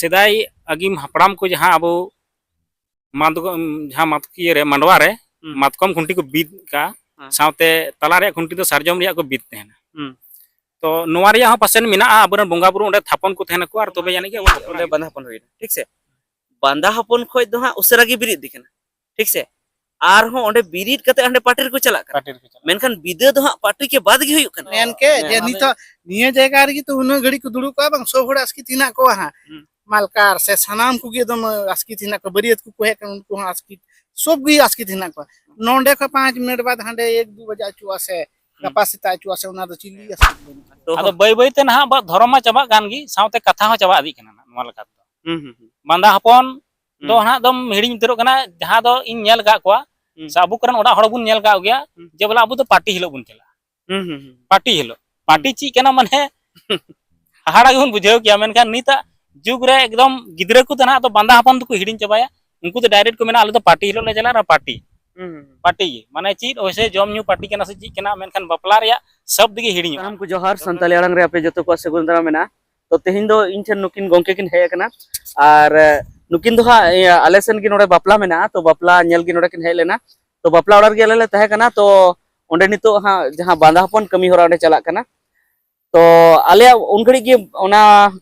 सेदाई अगिम हपड़ाम को जहाँ अब जहाँ मातकिये मांडवा रे मातकम खुंटी को बीत का सावते तला रे खुंटी तो सारजम रिया को बीत तेहना तो नोवा रिया पासेन मिना आबरन बोंगा बुरु ओंडे थापन को तेहना को आर तोबे यानी के ओंडे बांधा हपन होइना ठीक से बांधा हपन खोय दो हां उसरा गी बिरिद दिखना ठीक से आर हो ओंडे बिरिद कते ओंडे पार्टी को चला मेनखान बिदे दो हां पार्टी के बाद गी होयुक कना मेन के जे नितो निये जगह रे तो उन घड़ी को दुड़ु को बंग सब होड़ आस्की तिना को हां मालकार से सनाम को गे दम आस्की तिना को बरियत को हे कन उनको आस्की सब गी आस्की तिना को नोंडे को 5 मिनट बाद हांडे 1-2 बजे आचुआ से गपा से आचुआ से उना तो चिल्ली आस्की तो आदो बय बय ते ना बा धर्म चाबा गान गी सावते कथा हो चाबा आदि कना नोवा लका तो बांधा हपन दो हां दम हिडिं तेरो कना जहां दो इन नेल गा को साबु करन ओडा हड़ बुन नेल गा गया जे बोला अबु तो पार्टी हिलो बुन चला पार्टी हिलो पार्टी ची कना माने हाड़ा गुन बुझेव किया मेनखान निता जुग रे एकदम गिदरा को तना तो बांधा हपन तो हिडिं चाबाया उनको तो डायरेक्ट को मेना आले तो पार्टी हिलो ले चला पार्टी पार्टी माने चीज ओसे जम न्यू पार्टी कना से चीज कना मेनखान बपला रिया सब दिगे हिडिं हम को जोहार संताली अड़ंग रे आपे जतो को सगुन दरा मेना तो तेहिं दो इन ठन नुकिन गोंके किन हे कना आर नुकिन दो आले सेन गी नोडे बपला मेना तो बपला नेल गी नोडे किन हे लेना तो बपला ऑर्डर गे ले तहे कना तो ओंडे नितो हां जहां बांधा हपन कमी होरा ओंडे चला कना तो आले उन घड़ी गे ओना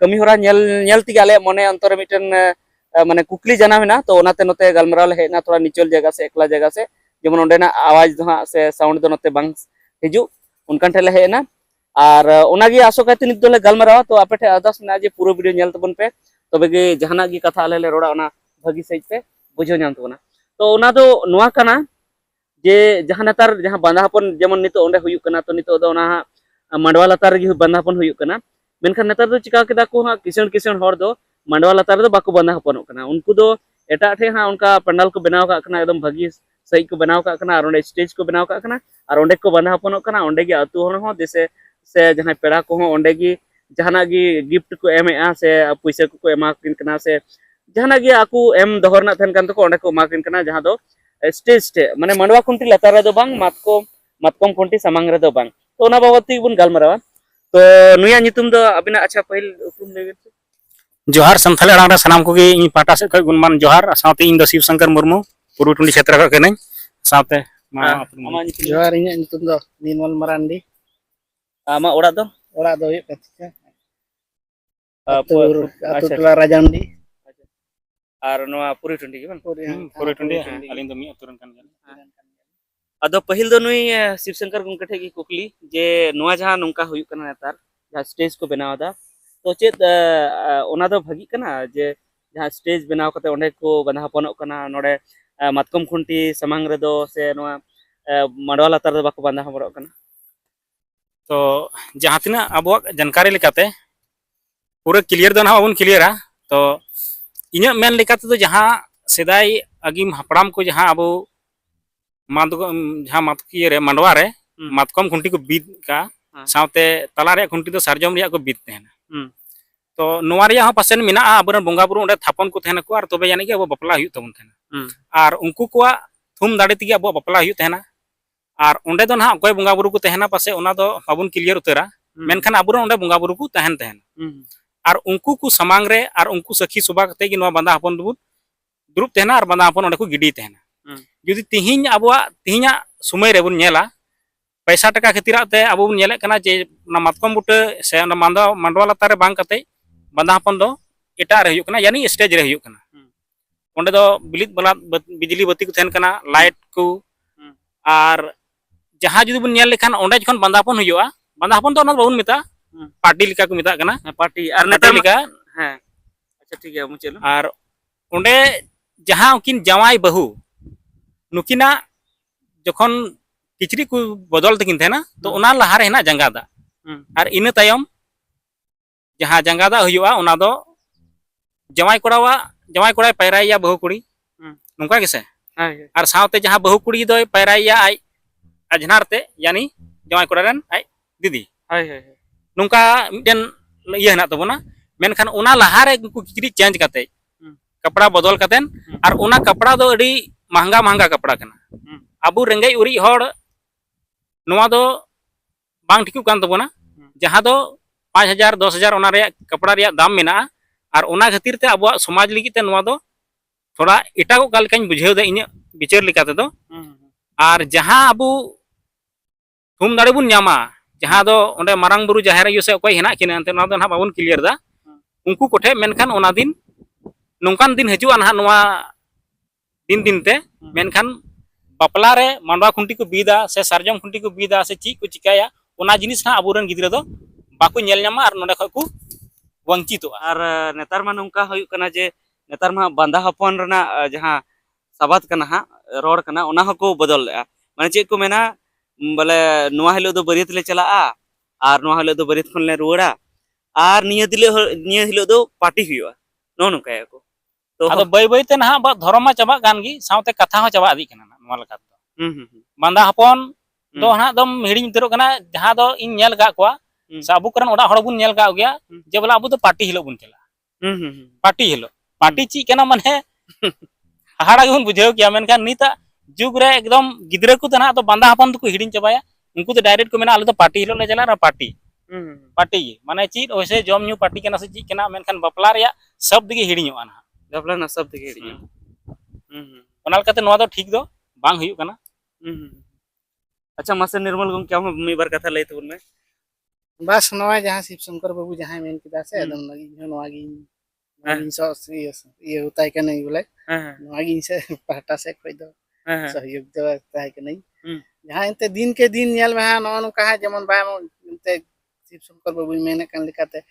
कमी होरा नेल ति आले मने अंतर मिटन माने कुकली जाना मेना तो ओनाते नोते गलमराव ले हेना थोड़ा निचल जगह से एकला जगह से जेमन ओंडेना आवाज दो हां से साउंड दो नोते बांग हिजु उनकान ठेले हेना और ओनागी आसो कहते नित दोले गलमराव तो आपे ठे अरदास ना जे पूरा वीडियो नेल तबन पे तबे गे जहाना गी कथा आले ले रोड़ा ओना भागी सहित पे बुझो नाम तबना तो ओना दो नोआ कना जे जहां नतार जहां बांधा हपन जेमन नितो ओंडे हुयुक कना तो नितो दो ओना मांडवा लतार गी बांधा हपन हुयुक कना मेनखान नतार दो चिका केदा को हां किसण हर दो मांडवा लतार दो बाको बांधा हपनोक कना उनको दो एटा ठे हां उनका पंडाल को बनाव का कना एकदम भागी सही को बनाव का कना और ओंडे स्टेज को बनाव का कना और ओंडे को बांधा हपनोक कना ओंडे गी अतु हर हो देसे से जहां पेड़ा को हो ओंडे गी जहाना गी गिफ्ट को एमेआ से पैसा को एमा किन कना से जहाना गी आकू एम दोहरना थन कान तो ओंडे को मा किन कना जहां दो स्टेज ते माने मांडवा खुंटी लतार रे दो बांग मातकम खुंटी सामांग रे दो बांग तो ओना बाबती बुन गालमरावा तो नुया नितुम दो अबिना अच्छा पहिल उपरुम लेबे जोहार संथाली अड़ांग रे सनाम को गे इन पाटा से खय गुणमान जोहार सावते इन दो शिव शंकर मुर्मू पूर्व टुंडी क्षेत्र का केनै सावते जोहार इnya नितुम दो निर्मल मरांडी आमा ओड़ा दो हुयुक कथिका अतु टोला राजांडी और नोआ पूरी टुंडी के बन पूर्व टुंडी अलिन दो मी अतुरन कान गया अदो पहिल दो नुई शिव शंकर गुंके ठे की कुकली जे नोआ जहां नोंका हुयुक कना नेतार जहां स्टेज को बनाव दा तो चेत ओना दो भागी कना जे जहां स्टेज बनाव कते ओंडे को बांधा हपनोक कना नोडे मातकम खुंटी सामांग रे दो से नोआ मांडवा लतार दो बाको बांधा हपनोक कना तो जहां तिना अबो जानकारी लेकाते पूरा क्लियर दो ना उन क्लियरा तो इन्या मेन लेकाते तो जहां सेदाई अगिम हपड़ाम को जहां अब जहां मातकिये रे मांडवा रे मातकम खुंटी को बीत का सावते तला रे खुंटी तो सारजम रिया को बीत तेहना तो नोवा रिया पासेन मिना आबरन बोंगा बुरु ओंडे थापन को तेहना को आर तोबे यानी के अब बपला हुयुक तबन तेहना आर उनको को थुम दाड़े तिगे अब बपला हुयुक तेहना और ओंडे दो ना कोई बोंगा बुरु को तेहना पासे ओना दो बाबुन क्लियर उतरा मेनखान आबरन ओंडे बोंगा बुरु को तेहना और उनको को समांग रे और उनको सखी सुबा कते कि नोवा बांधा हपन दुबुन दुरुब तेहना और बांधा हपन ओंडे को गिडी तेहना जुदी तिहिन अबवा तिहिना समय रे बुन नेला पैसा टका खतिराते अब बुन नेले कना जे ना मातकम बुटे से ना मांडवा लतार रे बांग कते बांधा हपन दो एटा रे हुयुक कना यानी स्टेज रे हुयुक कना ओंडे दो बिलित बला बिजली बत्ती को तेहन कना लाइट को और जहां जुदी बुन नेल लेखान ओंडे जखन बांधा हपन हुयुआ बांधा हपन तो ओना बाबुन मिता पार्टी लिका को मिता कना पार्टी और नेता लिका हां अच्छा ठीक है मुचेलो और ओंडे जहां उकिन जवाई बहु नुकिना जखन किचरी को बदल तकिन थे ना तो ओना लहा रे हेना जंगादा और इन तायम जहां जंगादा हुयुआ ओना दो जवाई कोड़ा पैराइया बहु कुड़ी नोंका गेसे और सावते जहां बहु कुड़ी दो पैराइया आई अजनार ते यानी जवाई कोड़ा रन आई दीदी नोंका मिटन इया हेना तबना मेनखान ओना लहा रे किचरी चेंज काते कपड़ा बदल कातेन और ओना कपड़ा दो अड़ी महंगा कपड़ा कना अबु रेंगे उरी हड़ नोवा दो बांग ठिकु कान तबना जहां दो 5000 10,000 ओना रे कपड़ा रे दाम मेना और ओना खातिर ते अब समाज लगी ते नोआ दो थोड़ा एटागो का लेकानी बुझाव दा इन्या विचार लेका ते दो और जहां अबु थुम दाड़े बुन ᱧᱟᱢᱟ जहां दो ओंडे मारांग बुरु जाहेर आयु से ओकय हेना किना अंते नोआ दो ना बाबुन क्लियर दा उनको कोठे मेनखान ओना दिन नोंकान दिन हजुआ ना नोआ दिन दिन ते मेनखान बापला रे मांडवा खुंटी को बीदा से सारजम खुंटी को बीदा से ची को चिकाया ओना जिनिस ना अबुरन गिद्रा दो बाको नेल ᱧᱟᱢᱟ और नोडे खय को वंचितो और नेतार मा नोंका हुयुग कना जे नेतार मा बांदा हपन रना जहां साबात कना हा रोड कना ओना हको बदल लेआ माने चेक को मेना बोले नोआ हिलो दो बरियत ले चला और नोआ हिलो दो बरियत खन ले रुवाड़ा और निया हिलो दो पार्टी हुयुआ नो नोंका को तो आदो बय बय ते ना बा धर्म मा चाबा गान गी सावते कथा हो चाबा आदि कना नोआ लका दो बांदा हपन दो हना दम हिडिंग उतरो कना जहां दो इन नेल गा कोआ साबु करन ओडा हड़ बुन नेल गा गया जे बोला अबु तो पार्टी हिलो बुन चला पार्टी ची कना माने हाड़ा गुन बुझाव किया मेनखान निता जुग रे एकदम गिद्रा को तना तो बांदा हपन को हिडिंग चाबाया उनको तो डायरेक्ट को मेना आले तो पार्टी हिलो ले चला पार्टी माने ची ओसे जम न्यू पार्टी कना से ची कना मेनखान बपला रे शब्द गे हिडिंग आना गपला ना सब दिखे हिडिंग ओना लकाते नोआ दो ठीक दो बांग हुयुग कना अच्छा मासे निर्मल गम क्या मी बार कथा लई तबन में बस नवा जहां शिव शंकर बाबू जहां मेन किदा से एकदम लगी नवा गी सो ये होता है कि नहीं बोले नवा गी से पाटा से कोई दो सहयोग दो है कि नहीं जहां इनते दिन के दिन नेल में नो नो कहा जमन बा इनते शिव शंकर बाबू मेने कन लिखाते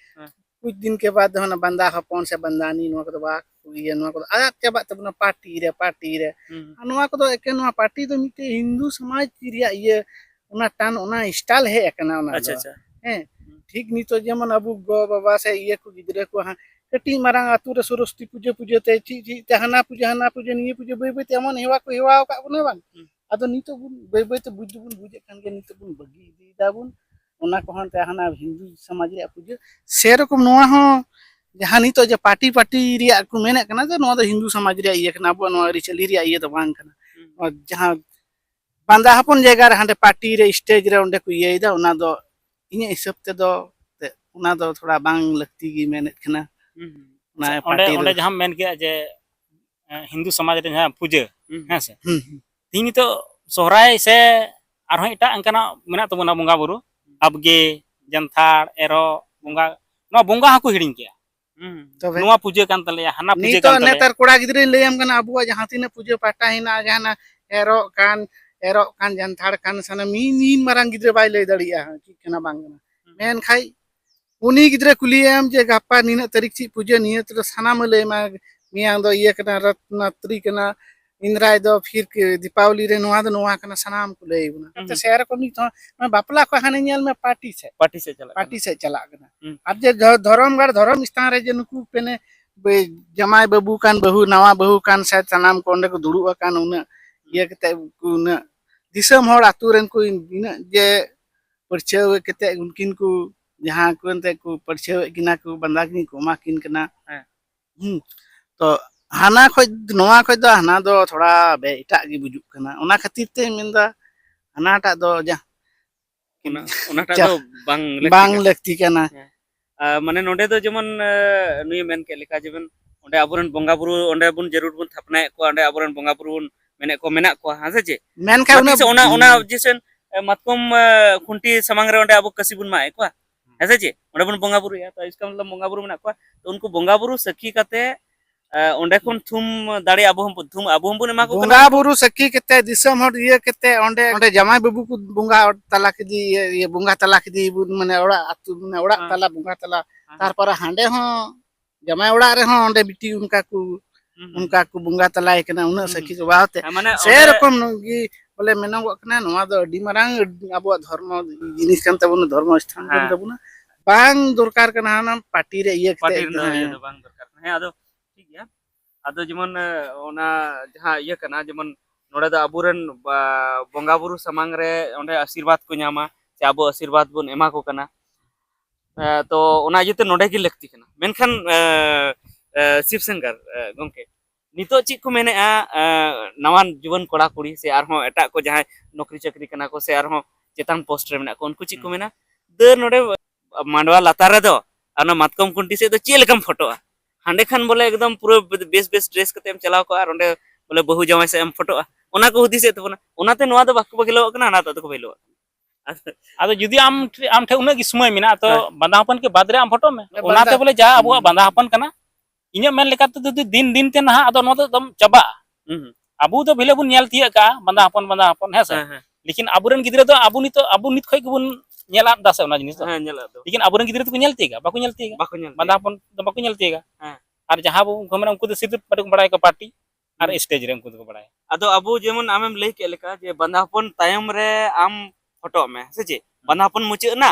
कुछ दिन के बाद ना बंदा हपन से बंदानी नो को बा ये नो को आ चबा तब पार्टी रे नो को एके नो पार्टी तो मिते हिंदू समाज की ये उना टान उना स्टाइल है एकना उना अच्छा अच्छा हैं ठीक नी तो जेमन अबु गो बाबा से ये को गिदरे को हां कटी मारांग आतु रे सरस्वती पूजा पूजा ते ची ते हना पूजा नी पूजा बे बे तेमन हेवा को हेवा का बने बांग आदो नी तो बे बे तो बुझ बुझे कान के नी तो बुन बगी दी दाबुन ओना को हन ते हना हिंदू समाज रे पूजा से रकम नोआ हो जहां नी तो जे पार्टी रिया को मेने कना जे नो दो हिंदू समाज रे ये कना बो नो रिचली रे ये तो बांग कना और जहां बांदा हपन जगह रे हंडे पार्टी रे स्टेज रे ओंडे को ये दा ओना दो इन हिसाब ते दो ओना दो थोड़ा बांग लगती गी मेने कना ना पार्टी ओंडे जहां मेन के जे हिंदू समाज रे जहां पूजा हैं से तीनी तो सोहराय से आरो इटा अंकना मेना तबना बंगा बुरु अबगे जंथाड़ एरो बंगा नो बंगा हको हिडिंग के तबे नोआ पूजा कान तले हना पूजा नी तो कान तले नेतार कोड़ा गिदरे लेम कना अबुआ जहां तिने पूजा पाटा हिना जहां एरो कान जंथाड़ कान सना मीन मारांग गिदरे बाय ले दड़िया की कना बांगना मेन खाई उनी गिदरे कुलियम जे गापा नीना तारीख ची पूजा नियत तो सनाम ले मा मियां दो ये कना रत्नत्री कना इंद्राय दो फिर के दीपावली रे नोआ कना सनाम को ले बुना तो शहर को नी तो बापला को हाने नेल में पार्टी से चला कना अब जे धर्म स्थान रे जे नुकु पेने जमाय बाबू कान बहु नवा बहु कान से सनाम को को दुड़ु कान उना ये कते उना दिसम होड़ आतु रेन को इना जे परछाव कते उनकिन को जहां को अंते को परछाव किना को बंदा किन को मा किन कना तो हाना खो नोआ खो दो हाना दो थोड़ा बे इटा गी बुजुक कना ओना खातिर ते मेंदा हानाटा दो जा ओनाटा दो बांग लगती कना माने नोडे दो जेमन नुय मेन के लेका जेमन ओंडे आबुरन बंगा बुरु ओंडे बुन जरूर बुन थापना को ओंडे आबुरन बंगा बुरु मेने को मेना को हासे जे मेन का ओना जिसन मतकम खुंटी समंग रे ओंडे आबु कसी बुन माए को ऐसे जे ओंडे बुन बंगा बुरु या तो इसका मतलब बंगा बुरु मेना को तो उनको बंगा बुरु सखी कते ओंडे कोन थुम दाड़ी आबु हम बुन मा को बंगा बुरु सखी कते दिसम हट ये कते ओंडे जमाय बाबू को बंगा तला के दी ये बंगा तला के दी माने ओड़ा अतु माने ओड़ा तला बंगा तला तार पर हांडे हो जमाय ओड़ा रे हो ओंडे बिटी उनका को बंगा तलाय कना उना सखी जो बाते से रकम गी बोले मेनो कना नोआ दो अडी मारांग आबो धर्म जिनिस कान तबन धर्म स्थान कान तबन बांग दरकार कना ना पार्टी रे ये पार्टी रे बांग दरकार है आदो ठीक गया आदो जेमन ओना जहां ये कना जेमन नोडे दा आबुरन बंगा बुरु समांग रे ओंडे आशीर्वाद को न्यामा से आबो आशीर्वाद बुन एमा को कना तो ओना जते नोडे की लगती कना मेनखान शिव शंकर गंके नितो ची को मेने नवान जीवन कोड़ा कुड़ी से आरहो एटा को जहां नौकरी चाकरी कना को से आरहो चेतन पोस्ट रे मेना को उनको ची को मेना दर नोडे मांडवा लातार रे दो अना मातकम कुंटी से तो चेलकम फोटो हांडे खान बोले एकदम पूरा बेस बेस ड्रेस कते चलाव को और ओंडे बोले बहु जमाई से फोटोआ ओना को हुदिसे तबना ओनाते नोआ दो बाको बगिलो कना ना तो बगिलो आदो जुदी आम ठे उना की समय मिना तो हाँ। बंदा हपन के बाद रे आम फोटो में ओनाते बोले जा अब बंदा हपन कना इnya मेन लेका तो दिन दिन ते ना आदो नो तो दम चबा अबू तो भिले बुन नेल तिया का बंदा हपन है से लेकिन अबुरन गिदरे तो अबू नित खय गुन नेला दासे ओना जिनिस हां नेला दो लेकिन अबुरन गिदरे तो नेल तिगा बाको नेल तिगा बाको नेल बंदा हपन तो बाको नेल तिगा हाँ। और जहां वो हमरे उनको तो सिर्फ पटक बड़ाय का पार्टी और स्टेज रे उनको तो बड़ाय अदो अबू जेमन आमेम लई के लेका जे बंदा हपन तायम रे आम फोटो में से जे बंदा हपन मुचे ना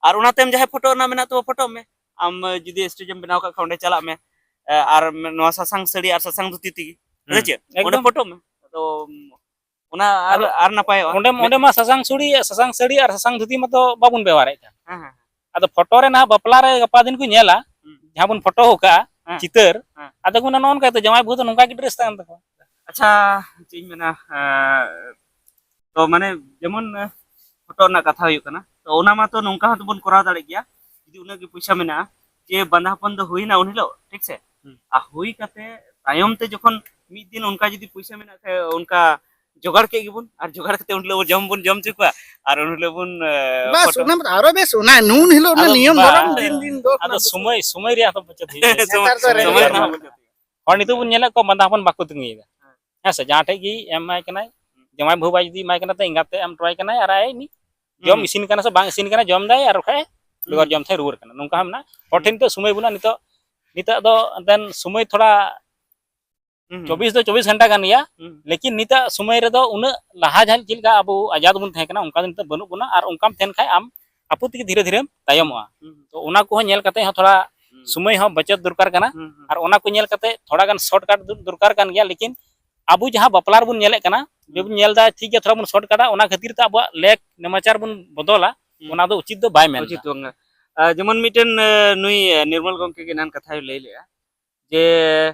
और ओना तेम जहे फोटो ना मेना तो फोटो में आम जुदी स्टेज में बनाव का खौंडे चला में और नो ससांग सड़ी और ससांग धुती ती है जे ओने फोटो में तो ओना और नपाय ओंडे मा ससांग सड़ी और ससांग धुती में तो बाबुन व्यवहार है हां हां अदो फोटो रे ना बपला रे गपा दिन को नेला जहां बुन फोटो होका चितर अदो गुना नोन का तो जमाई बहुत नोंका की ड्रेस तान तको अच्छा चीज मेना तो माने जेमन फोटो ना कथा हुई कना तो ओना मा तो नोंका हत बन करा दाड़े गया जदी उना के पैसा मेना जे बंधापन दो हुई ना उन हिलो ठीक से आ हुई कते तायम ते जखन मिद दिन उनका जदी पैसा मेना थे उनका जोगाड़ के गिबुन और जोगाड़ कते उन लोग जम चुका और उन लोग बुन बस ओना आरो बेस ओना नून हिलो ना नियम धरम दिन दिन दो अदो समय रे तो बचत ही समय ना और नितो बुन नेला को बंधापन बाको तंगीगा है से जहां ठे की एम माय कनाय जमाई बहु बाई जदी माय कना ते इंगाते एम ट्राई कनाय और आय नी जम इसिन कना से बांग इसिन कना जम दाय और खाय बेगर जम थे रुवर कना नोंका हमना होठिन तो समय बुना नितो दो देन समय थोड़ा 24 घंटा गान या लेकिन निता समय रे दो उन लहा जहां चिलका अब आजाद बुन थे कना उनका दिन तो बनु बुना और उनकाम थेन खाय आम आपुति धीरे धीरे तायमवा तो उना को नेल कते ह थोड़ा समय ह बचत दरकार कना और उना को नेल कते थोड़ा गान शॉर्टकट दरकार कान गया लेकिन अबु जहां बपलार बुन नेले कना बेबुन नेल दा ठीक है थोड़ा बुन शॉर्टकटा उना खातिर त अब लेक नमाचार बुन बदला उना दो उचित दो बाय मेन उचित होंगे जेमन मिटन नुई निर्मल गंके के नान कथा लई लेया जे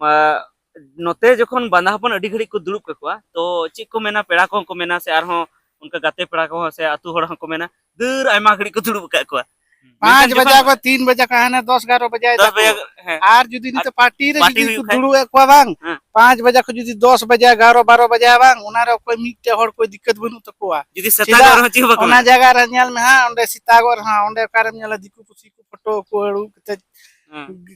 नोते जखन बंधापन अडी घड़ी को दुड़ुब ककवा तो चेक को मेना पेड़ा को मेना से आरहो उनका गाते पेड़ा को से आतु होड़ को मेना दर आयमा घड़ी को दुड़ुब ककवा 5 बजे को 3 बजे का है ना 10-11 बजे 10 बजे आर जुदी नि तो पार्टी रे पार्टी जुदी हुई दुड़ू एकवा बांग 5 बजे को जुदी 10 बजे 11-12 बजे बांग उना रे कोई मिटे होड़ कोई दिक्कत बनु तकोआ जुदी सतागर हो चिबा उना जगह रे नेल में हां ओंडे सीतागर हां ओंडे कार में नेला दिकु पुसी को फोटो को अड़ू कते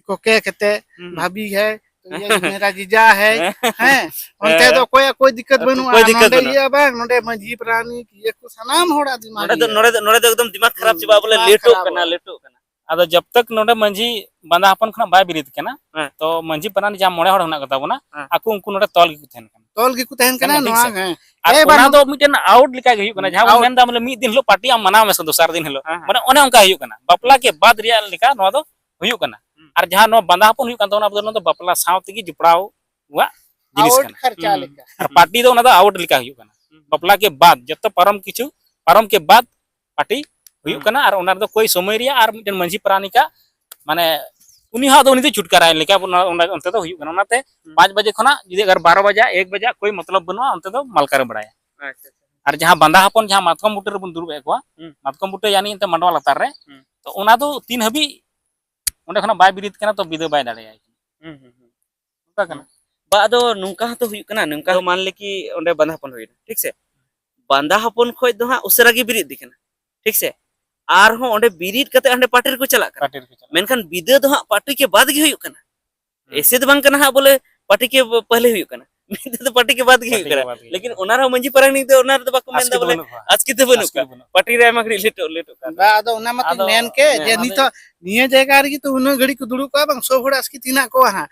कोके कते भाभी है तो ये मेरा जीजा है हैं ओंते तो कोई दिक्कत बनु नोंडे ये बांग नोंडे मजी प्राणी ये को सनाम होड़ा दिमाग नोड़े तो एकदम दिमाग खराब चिबा बोले लेटो कना अदो जब तक नोंडे मंजी बंधापन खना बाय बिरित कना तो मंजी परानी जा मोड़े होड़ हना कता बना आकु उनको नोंडे तॉल की थेन कना तोल की कुतहन कना नोआ है ए बना दो मिटन आउट लिका गई कना जहां मेन दा मतलब मी दिन लो पार्टी आम मनाव में से दोसर दिन हेलो माने ओने उनका हुई कना बपला के बाद रिया लिका नोआ दो हुई कना और जहां नो बंधापन हुई कना तो बपला सावत की जुपड़ाव वा जिनिस आउट कना खर्चा लेका और पार्टी दो ना आउट लिका हुई कना बपला के बाद जब परम के बाद पार्टी हुई कना और ओना दो कोई समय रिया और मिटन मंजी प्राणी का माने उनी हा दो उनी छुटकारा लेका उनते तो हुई कना उनाते 5 बजे खना जदी अगर 12 बजे 1 बजे कोई मतलब बनुआ उनते तो मालकार बड़ाया और जहां बंधापन जहां मातकम बुटे रे बुन दुरुब एकवा मातकम बुटे यानी इंते मंडवा लतार रे तो ओना दो 3 हबी ओंडे खना बाय बिरित कना तो बिदे बाय दाड़ेया ओका कना बा दो नुंका तो हुई कना नुंका मान ले कि ओंडे बंधापन हुई ठीक से बंधापन खोय दो हां उसरा की बिरित दिखना ठीक से आर हो ओंडे बिरित कते ओंडे पार्टी को चला कर मेनखान बिदे दो हां पार्टी के बाद की हुई कना ऐसे तो बांग कना हां बोले पार्टी के पहले हुई कना बिदे तो पार्टी के बाद की हुई कना लेकिन ओनार मंजी परनी तो ओनार तो बाको मेंदा बोले आज की तो बनु पार्टी रे मागड़ी लेटो कर बा आदो ओना मत मेन के जे नितो निये जगह रे तो उन घड़ी को दुड़ू का बांग सो घोड़ा आसकी तिना को हां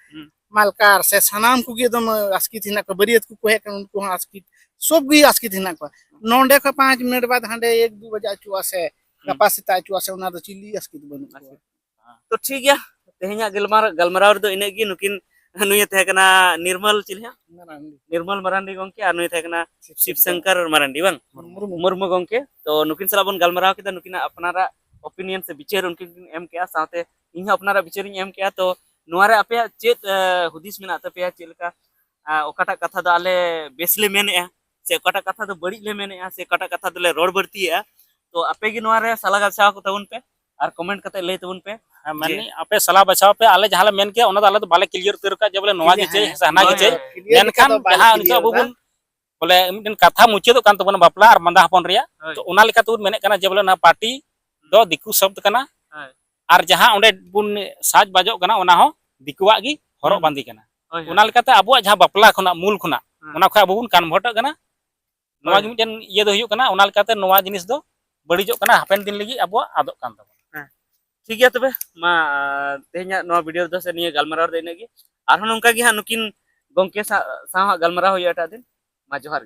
मालकार से सनाम को एकदम आसकी तिना को बरियत को कोहे कन उनको आसकी सब भी आसकी तिना को नोंडे को 5 मिनट बाद हंडे 1-2 बजे चुआ से गपासिता चुआ से उना तो चिल्ली आसकी बनु तो ठीक गया तेहኛ गलमराव दो इने की नुकिन नुय थे कना निर्मल चिल्हा निर्मल मरांडी गंके और नुय थे कना शिवशंकर मरांडी बांग मुर्मु गंके तो नुकिन सला बन गलमराव किदा नुकिन अपनारा ओपिनियन से विचार उनकिन एम किया साथे इन अपनारा विचारिंग एम किया तो नोरे आपे चेत हुदिस मेना तपे चेलका ओकाटा कथा द आले बेसले मेने से ओकाटा कथा द बड़ी ले मेने से ओकाटा कथा दले रोड बरती है तो आपे की नोरे सला गलसा को तउन पे और कमेंट करते लay tabun पे मैंने आपे सलाह बचाव पे आले जहां मेन के ओना आले तो बाले क्लियर उतर का जे बोले नोवा गे चे हना गे चे मेनखान जहां उनका बुबुन बोले मिटन कथा मुचे तो कान तबन बापला और मंदा हपन रिया तो ओना लेका तो मेने कना जे बोले ना पार्टी दो दिकु शब्द कना और जहां ओंडे बुन साज बाजो कना ओना हो दिकुवा गी हरो बांदी कना ओना लेकाते अबुआ जहां बापला खना मूल खना ओना खा बुबुन कन्वर्ट कना नोवा गी मिटन ये दो हुयो कना ओना लेकाते नोवा जिनिस दो बड़िजो कना हापेन दिन लगी अबुआ आदो कान तबन ठीक गया तबे मा तेहnya नोवा वीडियो दो से निये गलमराव देने की आर नोंका गी हा नुकिन गोंके सा गलमराव होया टा दिन मा जोहार